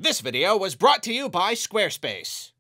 This video was brought to you by Squarespace.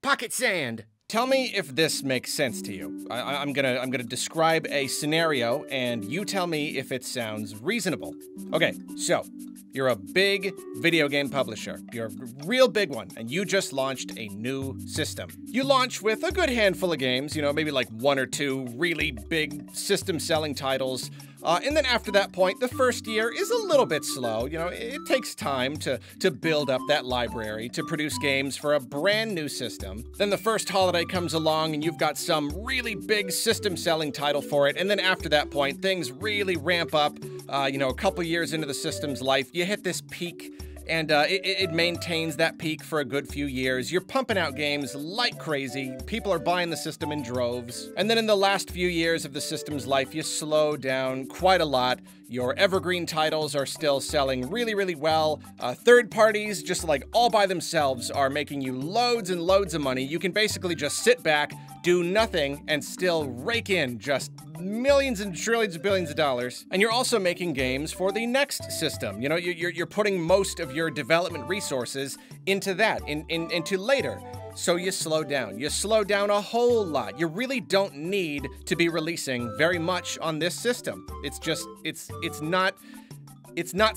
Pocket Sand. Tell me if this makes sense to you. I'm gonna describe a scenario, and you tell me if it sounds reasonable. Okay, so you're a big video game publisher. You're a real big one, and you just launched a new system. You launch with a good handful of games, maybe like one or two really big system-selling titles. And then after that point, the first year is a little bit slow. It takes time to build up that library, to produce games for a brand new system. Then the first holiday comes along and you've got some really big system-selling title for it. And then after that point, things really ramp up. A couple years into the system's life, you hit this peak. And it maintains that peak for a good few years. You're pumping out games like crazy. People are buying the system in droves. And then in the last few years of the system's life, you slow down quite a lot. Your evergreen titles are still selling really, really well. Third parties, just like all by themselves, are making you loads and loads of money. You can basically just sit back, do nothing, and still rake in just millions and trillions of billions of dollars. And you're also making games for the next system. You're putting most of your development resources into that, into later. So you slow down. You slow down a whole lot. You really don't need to be releasing very much on this system. It's just, it's not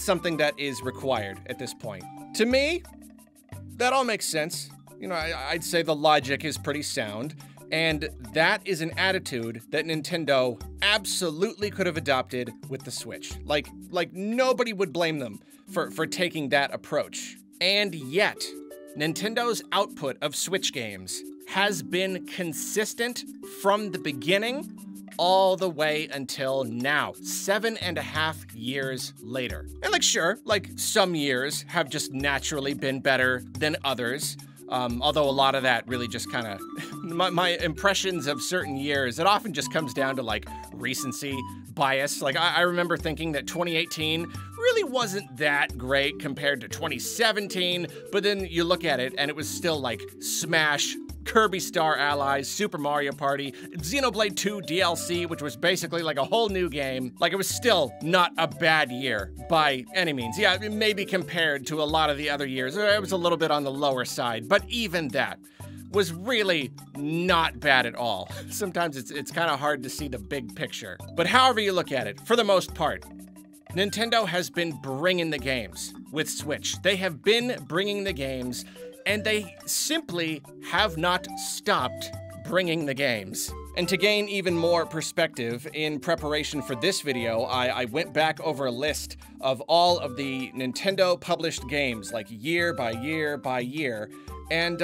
something that is required at this point. To me, that all makes sense. I'd say the logic is pretty sound. And that is an attitude that Nintendo absolutely could have adopted with the Switch. Like nobody would blame them for taking that approach. And yet, Nintendo's output of Switch games has been consistent from the beginning all the way until now, 7.5 years later. And sure, some years have just naturally been better than others. Although a lot of that really just kind of, my impressions of certain years, it often just comes down to recency bias. I remember thinking that 2018 really wasn't that great compared to 2017, but then you look at it and it was still Smash, Kirby Star Allies, Super Mario Party, Xenoblade 2 DLC, which was basically a whole new game. It was still not a bad year by any means. Yeah, maybe compared to a lot of the other years, it was a little bit on the lower side, but even that was really not bad at all. Sometimes it's kind of hard to see the big picture. But however you look at it, for the most part, Nintendo has been bringing the games with Switch. They have been bringing the games, and they simply have not stopped bringing the games. And to gain even more perspective, in preparation for this video, I went back over a list of all of the Nintendo published games, year by year by year. And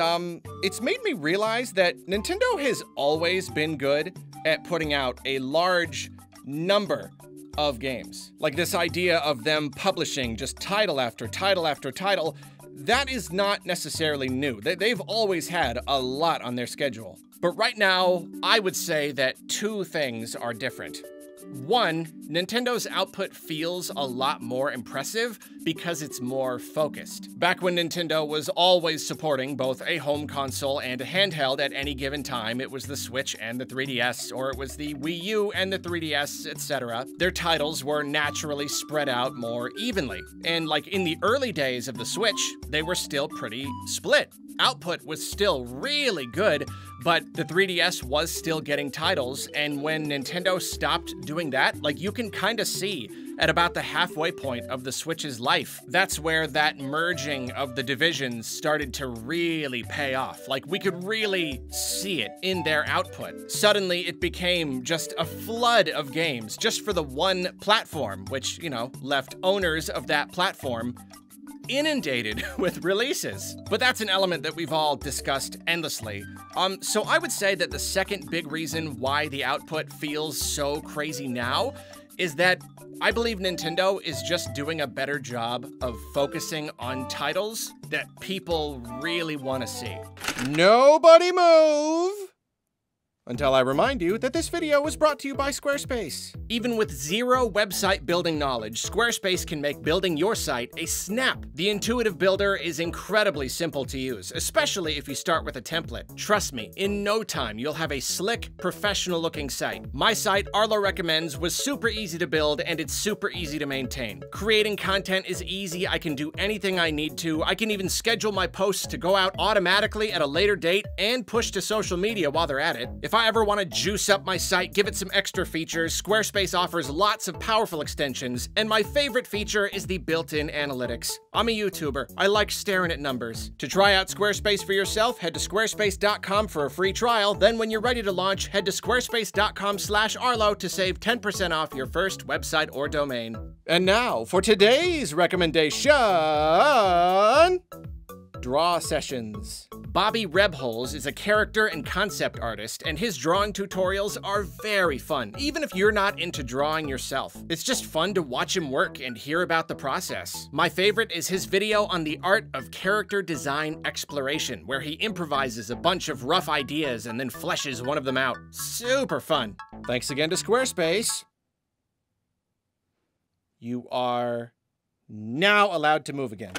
it's made me realize that Nintendo has always been good at putting out a large number of games. This idea of them publishing just title after title after title, that is not necessarily new. They've always had a lot on their schedule. But right now, I would say that two things are different. One, Nintendo's output feels a lot more impressive because it's more focused. Back when Nintendo was always supporting both a home console and a handheld at any given time, it was the Switch and the 3DS, or it was the Wii U and the 3DS, etc. Their titles were naturally spread out more evenly. And in the early days of the Switch, they were still pretty split. Output was still really good, but the 3DS was still getting titles, and when Nintendo stopped doing that, you can kind of see at about the halfway point of the Switch's life, that's where that merging of the divisions started to really pay off. We could really see it in their output. Suddenly, it became just a flood of games just for the one platform, which, left owners of that platform inundated with releases. But that's an element that we've all discussed endlessly. So I would say that the second big reason why the output feels so crazy now is that I believe Nintendo is just doing a better job of focusing on titles that people really want to see. Nobody move! Until I remind you that this video was brought to you by Squarespace. Even with zero website building knowledge, Squarespace can make building your site a snap. The intuitive builder is incredibly simple to use, especially if you start with a template. Trust me, in no time you'll have a slick, professional-looking site. My site, Arlo Recommends, was super easy to build and it's super easy to maintain. Creating content is easy. I can do anything I need to. I can even schedule my posts to go out automatically at a later date and push to social media while they're at it. If I ever want to juice up my site, give it some extra features, Squarespace offers lots of powerful extensions, and my favorite feature is the built-in analytics. I'm a YouTuber. I like staring at numbers. To try out Squarespace for yourself, head to squarespace.com for a free trial. Then when you're ready to launch, head to squarespace.com/Arlo to save 10% off your first website or domain. And now for today's recommendation, Draw Sessions. Bobby Rebholes is a character and concept artist, and his drawing tutorials are very fun, even if you're not into drawing yourself. It's just fun to watch him work and hear about the process. My favorite is his video on the art of character design exploration, where he improvises a bunch of rough ideas and then fleshes one of them out. Super fun. Thanks again to Squarespace. You are now allowed to move again.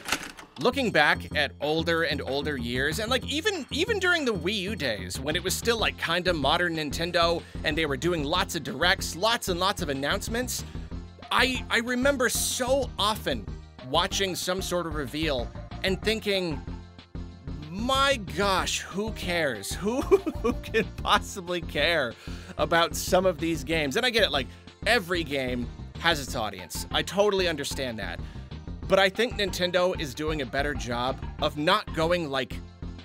Looking back at older and older years, and like even during the Wii U days, when it was still like kinda modern Nintendo, and they were doing lots of directs, lots and lots of announcements, I remember so often watching some sort of reveal and thinking, my gosh, who cares? Who can possibly care about some of these games? And I get it, like, every game has its audience. I totally understand that. But I think Nintendo is doing a better job of not going like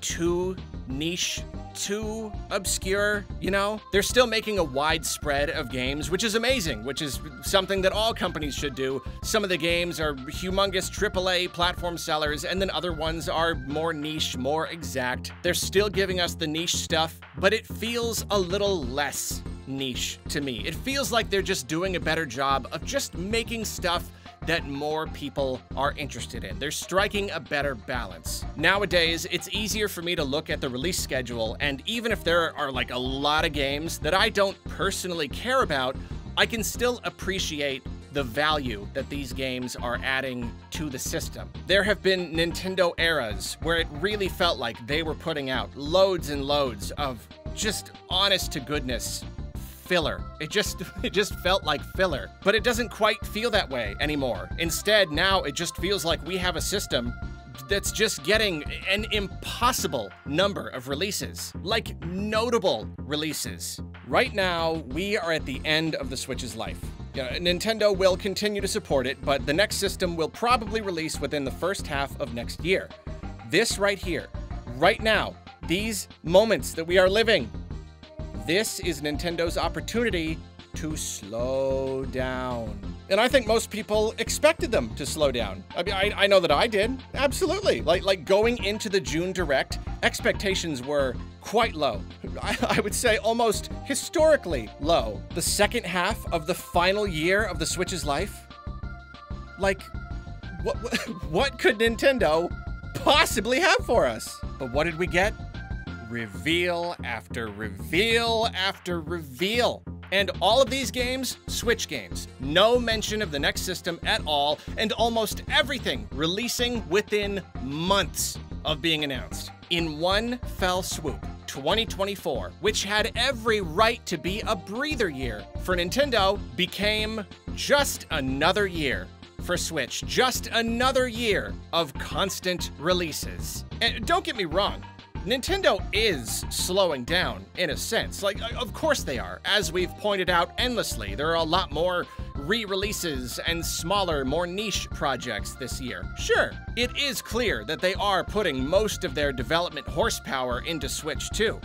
too niche, too obscure, you know? They're still making a wide spread of games, which is amazing, which is something that all companies should do. Some of the games are humongous AAA platform sellers, and then other ones are more niche, more exact. They're still giving us the niche stuff, but it feels a little less niche to me. It feels like they're just doing a better job of just making stuff that more people are interested in. They're striking a better balance. Nowadays, it's easier for me to look at the release schedule, and even if there are like a lot of games that I don't personally care about, I can still appreciate the value that these games are adding to the system. There have been Nintendo eras where it really felt like they were putting out loads and loads of just honest to goodness filler. It just felt like filler. But it doesn't quite feel that way anymore. Instead, now it just feels like we have a system that's just getting an impossible number of releases. Like, notable releases. Right now, we are at the end of the Switch's life. Nintendo will continue to support it, but the next system will probably release within the first half of next year. This right here, right now, these moments that we are living, this is Nintendo's opportunity to slow down. And I think most people expected them to slow down. I mean, I know that I did, absolutely. Like going into the June Direct, expectations were quite low. I would say almost historically low. The second half of the final year of the Switch's life, like, what could Nintendo possibly have for us? But what did we get? Reveal after reveal after reveal. And all of these games, Switch games. No mention of the next system at all, and almost everything releasing within months of being announced. In one fell swoop, 2024, which had every right to be a breather year for Nintendo, became just another year for Switch. Just another year of constant releases. And don't get me wrong, Nintendo is slowing down, in a sense. Like, of course they are. As we've pointed out endlessly, there are a lot more re-releases and smaller, more niche projects this year. Sure, it is clear that they are putting most of their development horsepower into Switch too.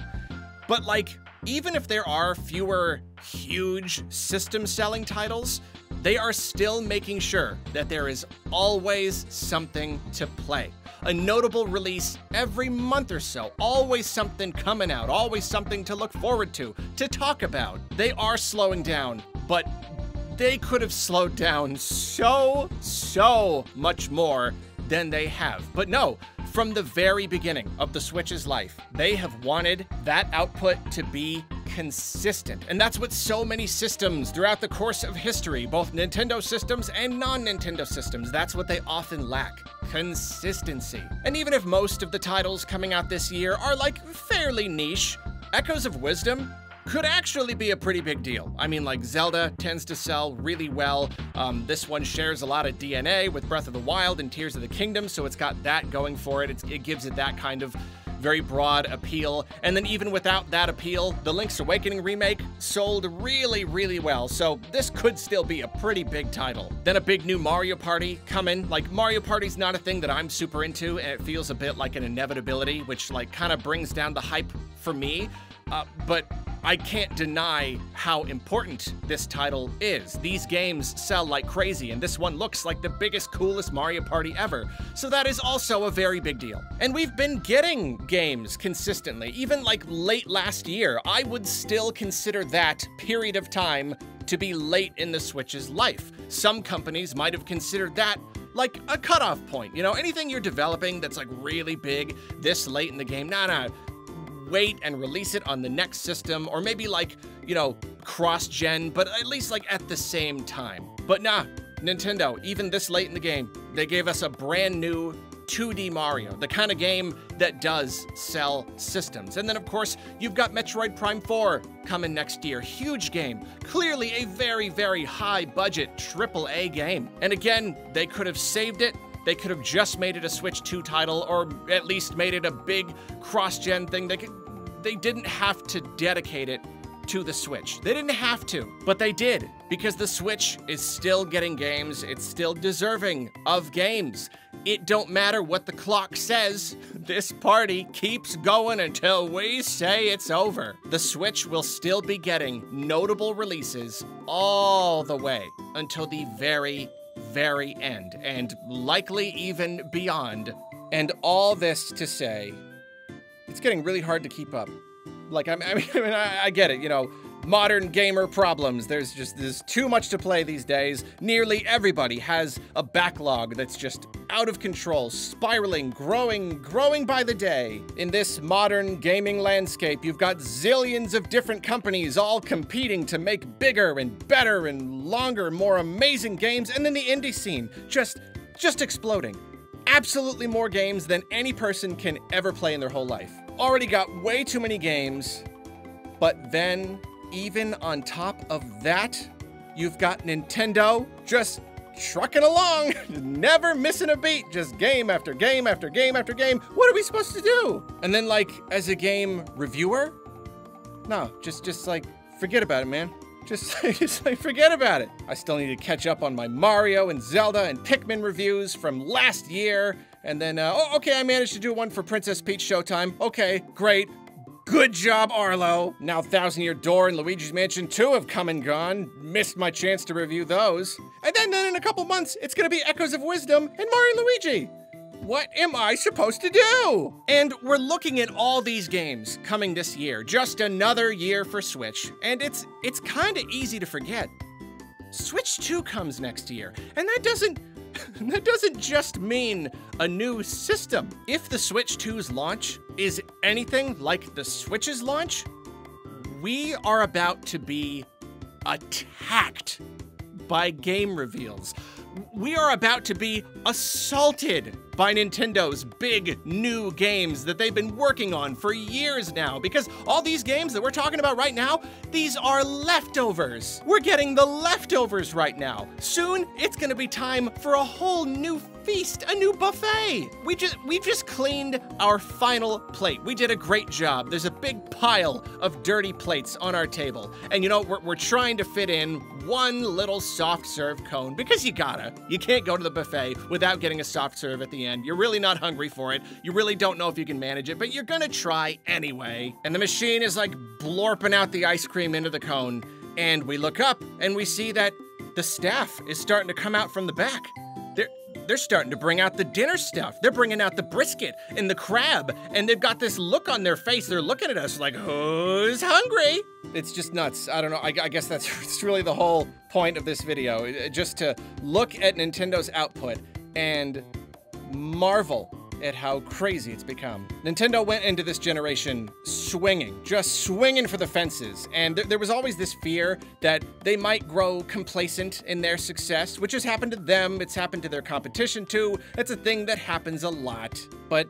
But like, even if there are fewer huge system-selling titles, they are still making sure that there is always something to play. A notable release every month or so, always something coming out, always something to look forward to talk about. They are slowing down, but they could have slowed down so much more than they have. But no, from the very beginning of the Switch's life, they have wanted that output to be consistent. And that's what so many systems throughout the course of history, both Nintendo systems and non-Nintendo systems, that's what they often lack. Consistency. And even if most of the titles coming out this year are like fairly niche, Echoes of Wisdom could actually be a pretty big deal. I mean, like, Zelda tends to sell really well. This one shares a lot of DNA with Breath of the Wild and Tears of the Kingdom, so it's got that going for it. It gives it that kind of very broad appeal. And then even without that appeal, the Link's Awakening remake sold really, really well. So this could still be a pretty big title. Then a big new Mario Party coming. Like, Mario Party's not a thing that I'm super into, and it feels a bit like an inevitability, which like kind of brings down the hype for me. But I can't deny how important this title is. These games sell like crazy, and this one looks like the biggest, coolest Mario Party ever. So that is also a very big deal. And we've been getting games consistently. Even like late last year, I would still consider that period of time to be late in the Switch's life. Some companies might have considered that like a cutoff point. You know, anything you're developing that's like really big this late in the game, nah. Wait and release it on the next system, or maybe like, you know, cross-gen, but at least like at the same time. But nah, Nintendo, even this late in the game, they gave us a brand new 2D Mario, the kind of game that does sell systems. And then of course, you've got Metroid Prime 4 coming next year. Huge game. Clearly a very, very high budget AAA game. And again, they could have saved it. They could have just made it a Switch 2 title, or at least made it a big cross-gen thing. They didn't have to dedicate it to the Switch. They didn't have to, but they did, because the Switch is still getting games. It's still deserving of games. It don't matter what the clock says. This party keeps going until we say it's over. The Switch will still be getting notable releases all the way until the very end, and likely even beyond. And all this to say, it's getting really hard to keep up. Like, I get it, you know, modern gamer problems. There's too much to play these days. Nearly everybody has a backlog that's just out of control, spiraling, growing by the day. In this modern gaming landscape, you've got zillions of different companies all competing to make bigger and better and longer, more amazing games, and then the indie scene just exploding. Absolutely more games than any person can ever play in their whole life. Already got way too many games, but then even on top of that, you've got Nintendo just trucking along, never missing a beat, just game after game after game after game. What are we supposed to do? And then, like, as a game reviewer, no, just like, forget about it, man. Just like, forget about it. I still need to catch up on my Mario and Zelda and Pikmin reviews from last year. And then, oh, okay, I managed to do one for Princess Peach Showtime. Okay, great. Good job, Arlo. Now Thousand Year Door and Luigi's Mansion 2 have come and gone. Missed my chance to review those. And then in a couple months, it's gonna be Echoes of Wisdom and Mario Luigi. What am I supposed to do? And we're looking at all these games coming this year. Just another year for Switch. And it's kinda easy to forget. Switch 2 comes next year. And that doesn't just mean a new system. If the Switch 2's launch is anything like the Switch's launch, we are about to be attacked by game reveals. We are about to be assaulted by Nintendo's big new games that they've been working on for years now, because all these games that we're talking about right now, these are leftovers. We're getting the leftovers right now. Soon, it's gonna be time for a whole new feast, a new buffet. We just cleaned our final plate. We did a great job. There's a big pile of dirty plates on our table. And you know, we're trying to fit in one little soft serve cone, because you gotta. You can't go to the buffet without getting a soft serve at the end. You're really not hungry for it. You really don't know if you can manage it, but you're gonna try anyway. And the machine is like blorping out the ice cream into the cone. And we look up and we see that the staff is starting to come out from the back. They're starting to bring out the dinner stuff. They're bringing out the brisket and the crab, and they've got this look on their face. They're looking at us like, who's hungry? It's just nuts. I don't know. I guess that's really the whole point of this video, just to look at Nintendo's output and marvel at how crazy it's become. Nintendo went into this generation swinging, just swinging for the fences, and there was always this fear that they might grow complacent in their success, which has happened to them, it's happened to their competition too, it's a thing that happens a lot. But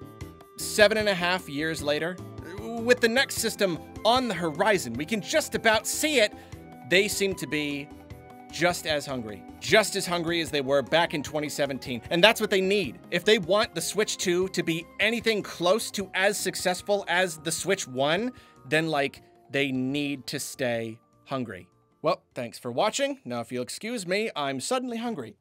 7.5 years later, with the next system on the horizon, we can just about see it, they seem to be just as hungry as they were back in 2017. And that's what they need. If they want the Switch 2 to be anything close to as successful as the Switch 1, then like, they need to stay hungry. Well, thanks for watching. Now if you'll excuse me, I'm suddenly hungry.